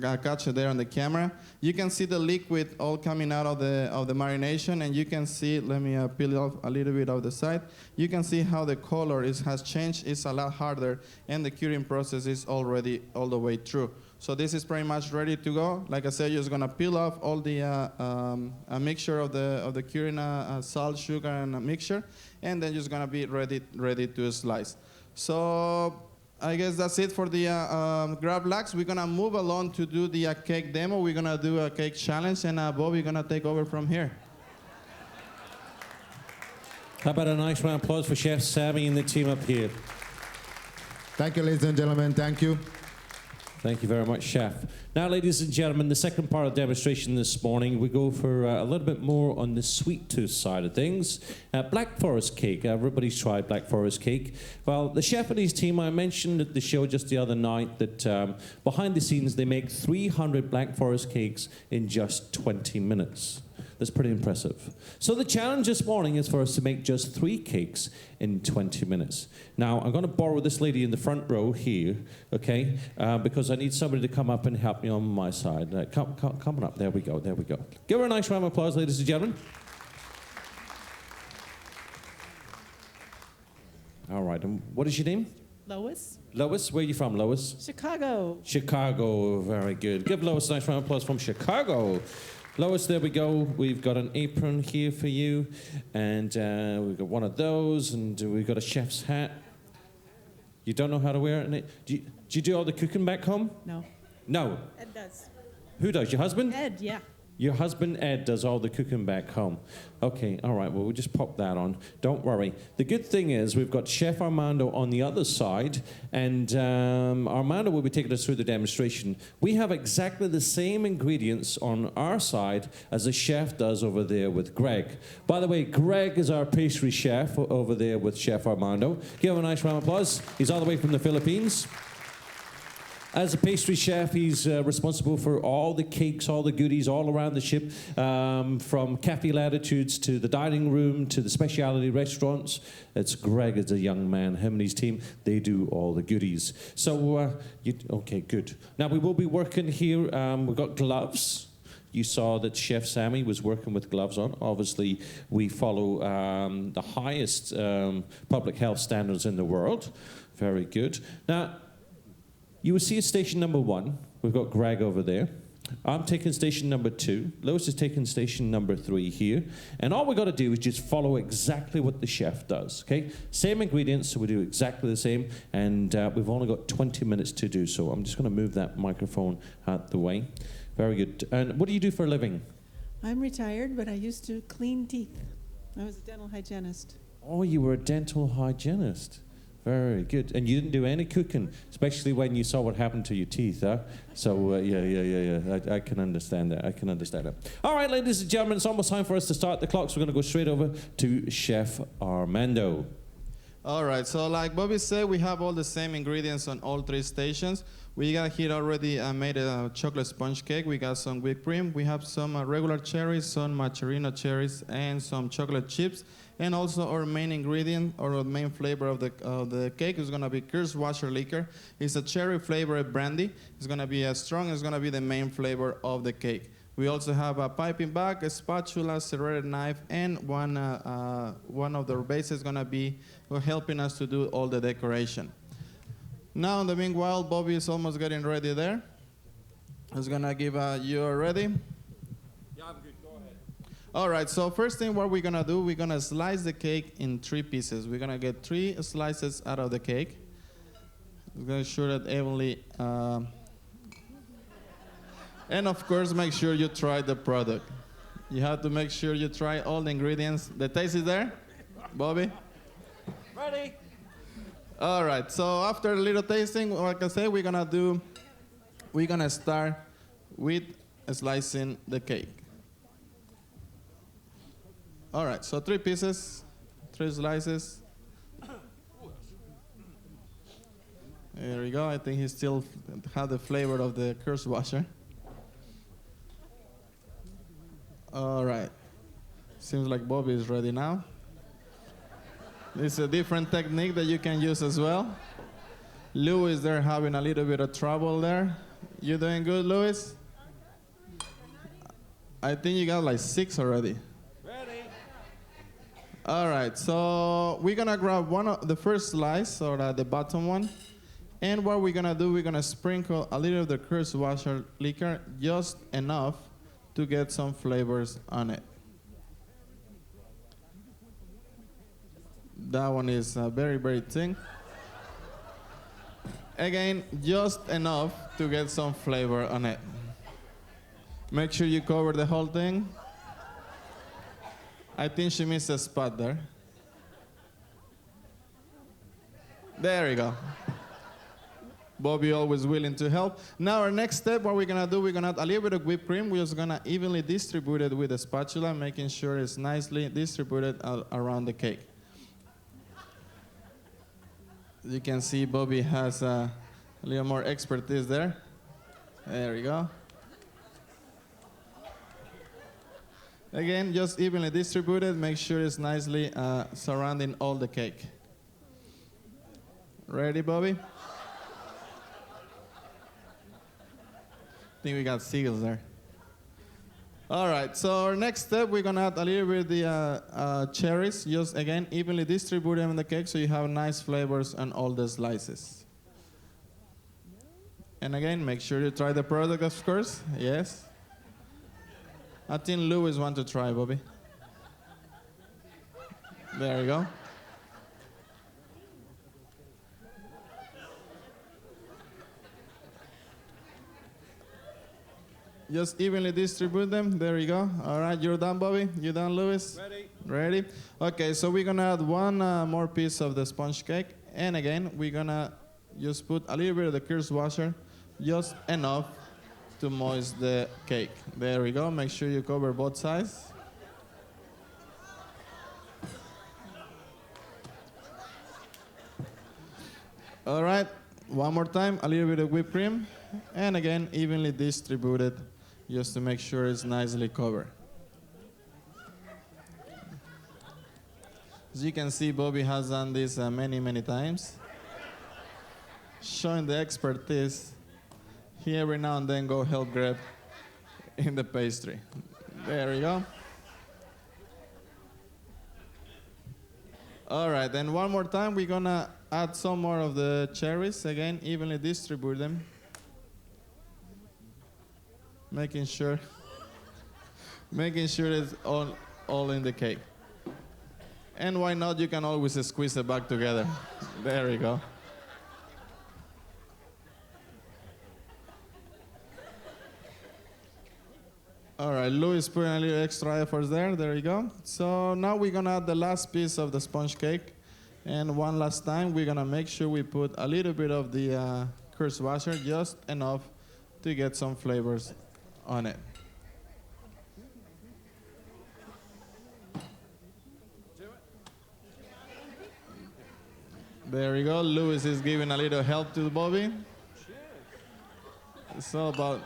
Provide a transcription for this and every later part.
catch it there on the camera. You can see the liquid all coming out of the marination, and you can see, let me peel it off a little bit of the side. You can see how the color has changed. It's a lot harder, and the curing process is already all the way through. So this is pretty much ready to go. Like I said, you're just gonna peel off all the a mixture of the curing salt, sugar, and a mixture, and then just gonna be ready to slice. So I guess that's it for the Grab Lax. We're gonna move along to do the cake demo. We're gonna do a cake challenge, and Bobby's gonna take over from here. How about a nice round of applause for Chef Sammy and the team up here? Thank you, ladies and gentlemen. Thank you. Thank you very much, Chef. Now, ladies and gentlemen, the second part of the demonstration this morning, we go for a little bit more on the sweet tooth side of things. Black Forest cake. Everybody's tried Black Forest cake. Well, the chef and his team, I mentioned at the show just the other night that behind the scenes, they make 300 Black Forest cakes in just 20 minutes. That's pretty impressive. So the challenge this morning is for us to make just 3 cakes in 20 minutes. Now, I'm going to borrow this lady in the front row here, okay, because I need somebody to come up and help me on my side. Come on up. There we go. There we go. Give her a nice round of applause, ladies and gentlemen. All right. And what is your name? Lois. Lois, where are you from, Lois? Chicago. Chicago. Very good. Give Lois a nice round of applause from Chicago. Lois, there we go. We've got an apron here for you, and we've got one of those, and we've got a chef's hat. You don't know how to wear it? Do you do all the cooking back home? No. No. Ed does. Who does? Your husband? Ed, yeah. Your husband, Ed, does all the cooking back home. Okay, all right, well, we'll just pop that on. Don't worry. The good thing is we've got Chef Armando on the other side, and Armando will be taking us through the demonstration. We have exactly the same ingredients on our side as the chef does over there with Greg. By the way, Greg is our pastry chef over there with Chef Armando. Give him a nice round of applause. He's all the way from the Philippines. As a pastry chef, he's responsible for all the cakes, all the goodies all around the ship, from cafe latitudes to the dining room to the specialty restaurants. It's Greg as a young man. Him and his team, they do all the goodies. So, okay, good. Now, we will be working here. We've got gloves. You saw that Chef Sammy was working with gloves on. Obviously, we follow the highest public health standards in the world. Very good. Now, you will see station number 1. We've got Greg over there. I'm taking station number 2. Lois is taking station number 3 here. And all we've got to do is just follow exactly what the chef does, okay? Same ingredients, so we do exactly the same. And we've only got 20 minutes to do so. I'm just going to move that microphone out the way. Very good. And what do you do for a living? I'm retired, but I used to clean teeth. I was a dental hygienist. Oh, you were a dental hygienist. Very good. And you didn't do any cooking, especially when you saw what happened to your teeth, huh? So, yeah. I can understand that. I can understand that. All right, ladies and gentlemen, it's almost time for us to start the clock, so we're going to go straight over to Chef Armando. All right, so like Bobby said, we have all the same ingredients on all 3 stations. We got here already made a chocolate sponge cake. We got some whipped cream. We have some regular cherries, some Macherino cherries, and some chocolate chips. And also our main ingredient, or main flavor of the cake is gonna be Kirschwasser liquor. It's a cherry flavored brandy. It's gonna be as strong as gonna be the main flavor of the cake. We also have a piping bag, a spatula, serrated knife, and one of the bases is gonna be helping us to do all the decoration. Now, in the meanwhile, Bobby is almost getting ready there. He's gonna give you ready. Yeah, I'm good. Go ahead. All right, so first thing what we're gonna do, we're gonna slice the cake in 3 pieces. We're gonna get 3 slices out of the cake. We're gonna ensure that evenly, and of course, make sure you try the product. You have to make sure you try all the ingredients. The taste is there, Bobby? Ready? All right, so after a little tasting, like I said, we're gonna start with slicing the cake. All right, so 3 pieces, 3 slices. There we go. I think he still had the flavor of the Kirschwasser. All right. Seems like Bobby is ready now. It's a different technique that you can use as well. Lou is there having a little bit of trouble there. You doing good, Luis? I think you got like 6 already. Ready? All right, so we're gonna grab one of the first slice, or the bottom one. And what we're gonna do, we're gonna sprinkle a little of the Kirschwasser liquor, just enough to get some flavors on it. That one is very, very thin. Again, just enough to get some flavor on it. Make sure you cover the whole thing. I think she missed a spot there. There you go. Bobby always willing to help. Now our next step, what we're gonna do, we're gonna add a little bit of whipped cream. We're just gonna evenly distribute it with a spatula, making sure it's nicely distributed around the cake. You can see Bobby has a little more expertise there. There we go. Again, just evenly distributed. Make sure it's nicely surrounding all the cake. Ready, Bobby? I think we got seagulls there. All right, so our next step, we're gonna add a little bit of the cherries. Just again, evenly distribute them in the cake so you have nice flavors on all the slices. And again, make sure you try the product, of course. Yes. I think Louis wants to try, Bobby. There you go. Just evenly distribute them. There you go. All right, you're done, Bobby? You done, Louis? Ready. Ready? Okay, so we're gonna add one more piece of the sponge cake. And again, we're gonna just put a little bit of the Kirschwasser, just enough to moist the cake. There we go. Make sure you cover both sides. All right, one more time, a little bit of whipped cream. And again, evenly distributed, just to make sure it's nicely covered. As you can see, Bobby has done this many, many times, showing the expertise. He every now and then go help grab in the pastry. There we go. All right, then one more time, we're gonna add some more of the cherries. Again, evenly distribute them. Making sure it's all in the cake. And why not, you can always squeeze it back together. There you go. All right, Louis putting a little extra effort there. There you go. So now we're gonna add the last piece of the sponge cake. And one last time, we're gonna make sure we put a little bit of the Kirschwasser, just enough to get some flavors on it. There you go. Louis is giving a little help to Bobby. It's all about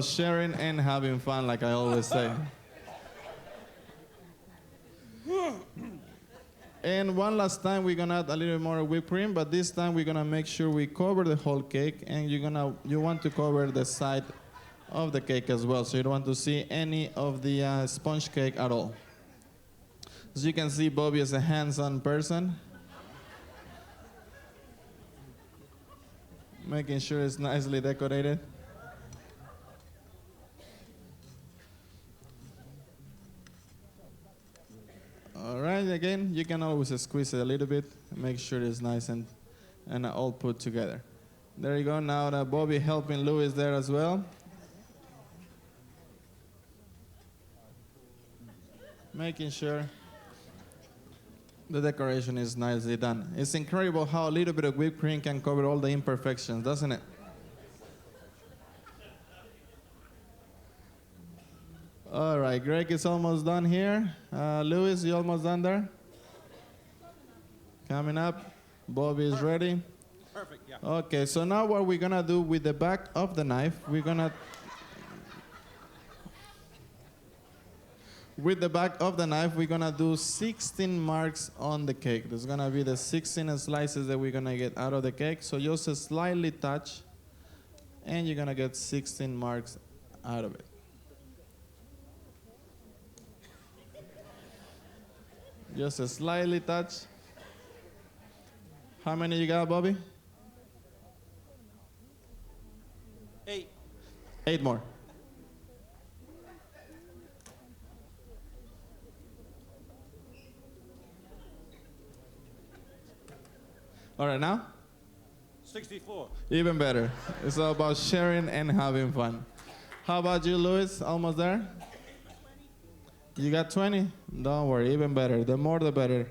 sharing and having fun, like I always say. And one last time, we're gonna add a little more whipped cream, but this time we're gonna make sure we cover the whole cake, and you want to cover the side of the cake as well, so you don't want to see any of the sponge cake at all. As you can see, Bobby is a hands-on person, making sure it's nicely decorated. All right, again, you can always squeeze it a little bit, make sure it's nice and all put together. There you go. Now that Bobby helping Louis there as well. Making sure the decoration is nicely done. It's incredible how a little bit of whipped cream can cover all the imperfections, doesn't it? All right, Greg is almost done here. Louis, you almost done there? Coming up. Bobby is ready. Perfect, yeah. Okay, so now what we're gonna do with the back of the knife, we're gonna with the back of the knife, we're gonna do 16 marks on the cake. There's gonna be the 16 slices that we're gonna get out of the cake. So just slightly touch, and you're gonna get 16 marks out of it. Just slightly touch. How many you got, Bobby? 8. 8 more. All right, now? 64. Even better. It's all about sharing and having fun. How about you, Luis? Almost there? You got 20? Don't worry, even better. The more, the better.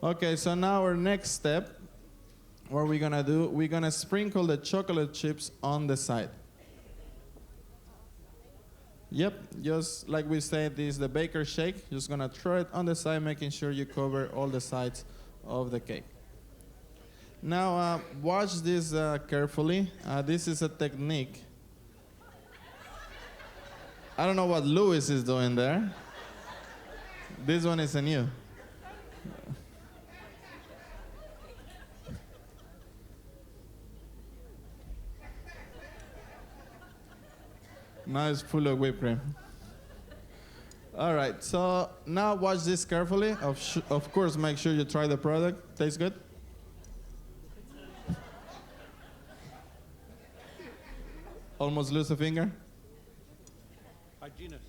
Okay, so now our next step, what we're gonna do, we're gonna sprinkle the chocolate chips on the side. Yep, just like we said, this is the baker shake. Just gonna throw it on the side, making sure you cover all the sides of the cake. Now, watch this carefully. This is a technique. I don't know what Luis is doing there. This one is a new. Now it's full of whipped cream. All right, so now watch this carefully. Of course, make sure you try the product. Tastes good? Almost lose a finger? Hygienist.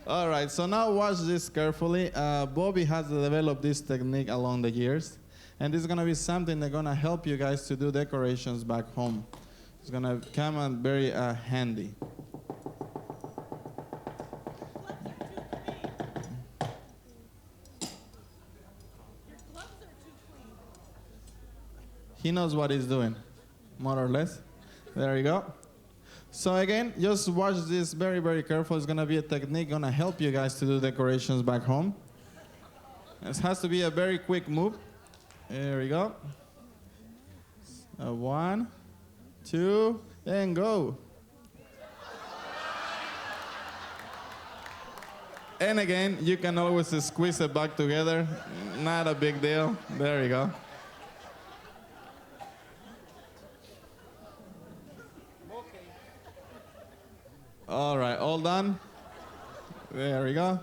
All right, so now watch this carefully. Bobby has developed this technique along the years, and this is gonna be something that's gonna help you guys to do decorations back home. It's gonna come in very handy. He knows what he's doing, more or less. There you go. So again, just watch this very, very careful. It's gonna be a technique gonna help you guys to do decorations back home. This has to be a very quick move. There we go. 1, 2, and go. And again, you can always squeeze it back together. Not a big deal. There you go. All right, all done? There we go.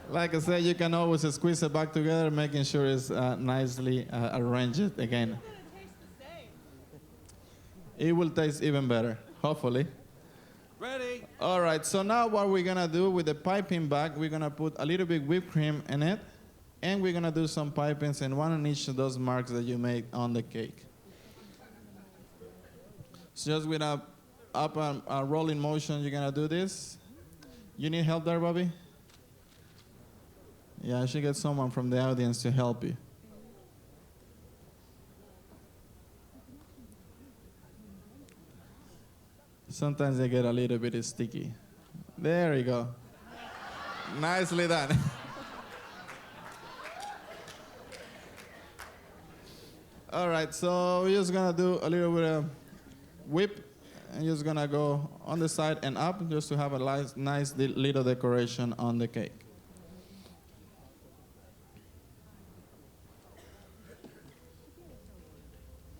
Like I said, you can always squeeze it back together, making sure it's nicely arranged again. It will taste even better, hopefully. Ready? All right, so now what we're gonna do with the piping bag, we're gonna put a little bit whipped cream in it, and we're gonna do some pipings and one on each of those marks that you made on the cake. So just with a up and a rolling motion, you're gonna do this. You need help there, Bobby? Yeah, I should get someone from the audience to help you. Sometimes they get a little bit sticky. There you go. Nicely done. All right, so we're just gonna do a little bit of whip, and just gonna go on the side and up just to have a nice little decoration on the cake.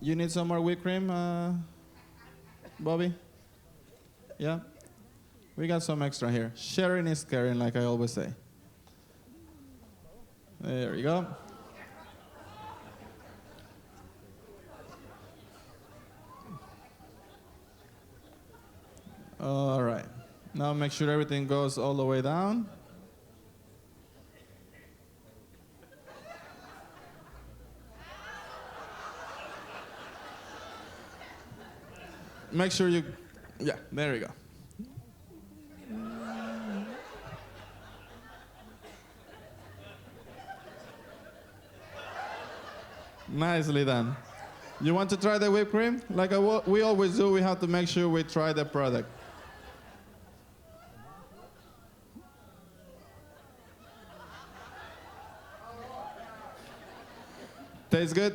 You need some more whipped cream, Bobby? Yeah? We got some extra here. Sharing is caring, like I always say. There you go. All right. Now make sure everything goes all the way down. Make sure you, yeah, there you go. Nicely done. You want to try the whipped cream? Like we always do, we have to make sure we try the product. Tastes good?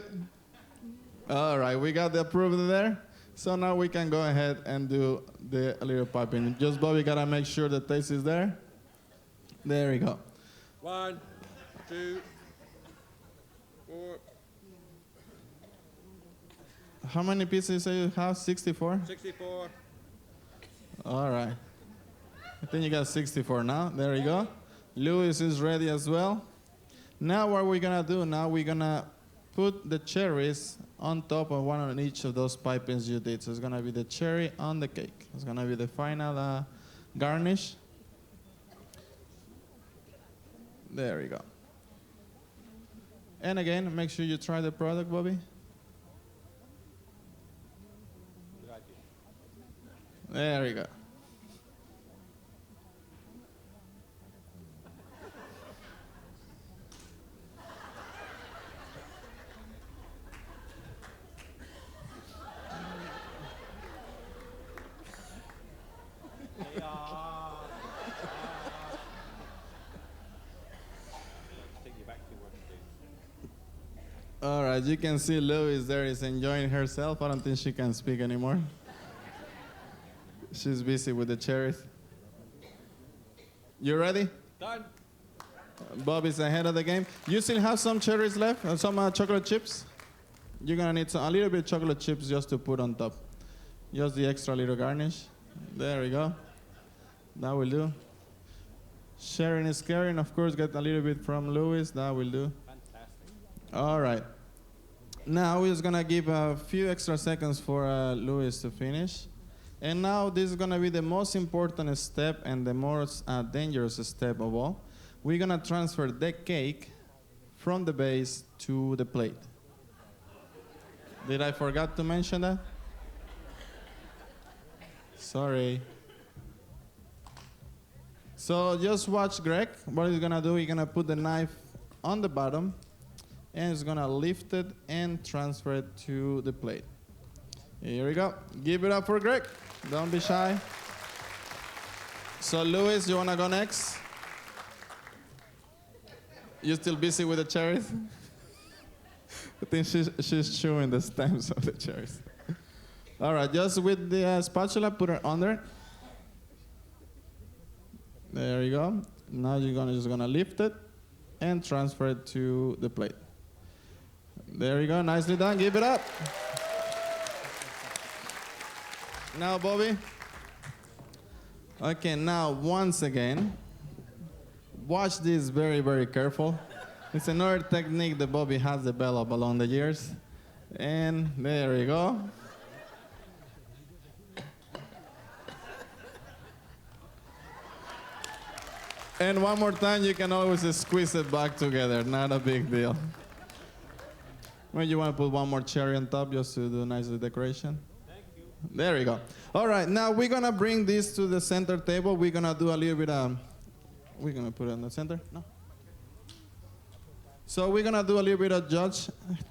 All right, we got the approval there. So now we can go ahead and do the little piping. Just Bobby gotta make sure the taste is there. There we go. 1, 2, 4, How many pieces you say you have? 64? 64. All right. I think you got 64 now. There you go. Luis is ready as well. Now what we're gonna do, now we're gonna put the cherries on top of one on each of those pipings you did. So it's gonna be the cherry on the cake. It's gonna be the final garnish. There we go. And again, make sure you try the product, Bobby. There we go. All right, you can see Louis there is enjoying herself. I don't think she can speak anymore. She's busy with the cherries. You ready? Done. Bob is ahead of the game. You still have some cherries left and some chocolate chips? You're gonna need a little bit of chocolate chips just to put on top. Just the extra little garnish. There we go. That will do. Sharing is caring. Of course, get a little bit from Louis. That will do. Fantastic. All right. Now we're just gonna give a few extra seconds for Louis to finish. And now this is gonna be the most important step and the most dangerous step of all. We're gonna transfer the cake from the base to the plate. Did I forget to mention that? Sorry. So just watch Greg. What he's gonna do, he's gonna put the knife on the bottom and he's gonna lift it and transfer it to the plate. Here we go. Give it up for Greg. Don't be shy. So Louis, you wanna go next? You still busy with the cherries? I think she's chewing the stems of the cherries. All right, just with the spatula, put it under. There you go. Now you're just gonna lift it and transfer it to the plate. There you go, nicely done. Give it up. Now, Bobby. Okay, now once again, watch this very, very careful. It's another technique that Bobby has developed along the years. And there you go. And one more time, you can always squeeze it back together. Not a big deal. Well, you want to put one more cherry on top just to do nice decoration? Thank you. There we go. All right, now we're going to bring this to the center table. We're going to do a little bit of, we're going to put it in the center? No? So we're going to do a little bit of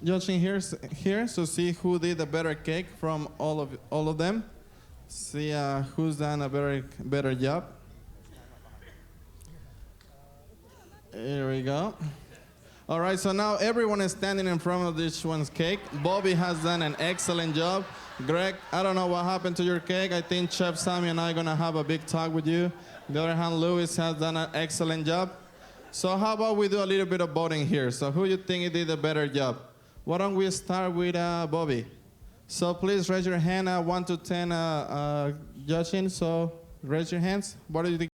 judging here, so see who did a better cake from all of them. See who's done a better job. Here we go. All right, so now everyone is standing in front of this one's cake. Bobby has done an excellent job. Greg, I don't know what happened to your cake. I think Chef Sammy and I are gonna have a big talk with you. On the other hand, Louis has done an excellent job. So how about we do a little bit of voting here? So who you think did a better job? Why don't we start with Bobby? So please raise your hand, 1 to 10 judging. So raise your hands. What do you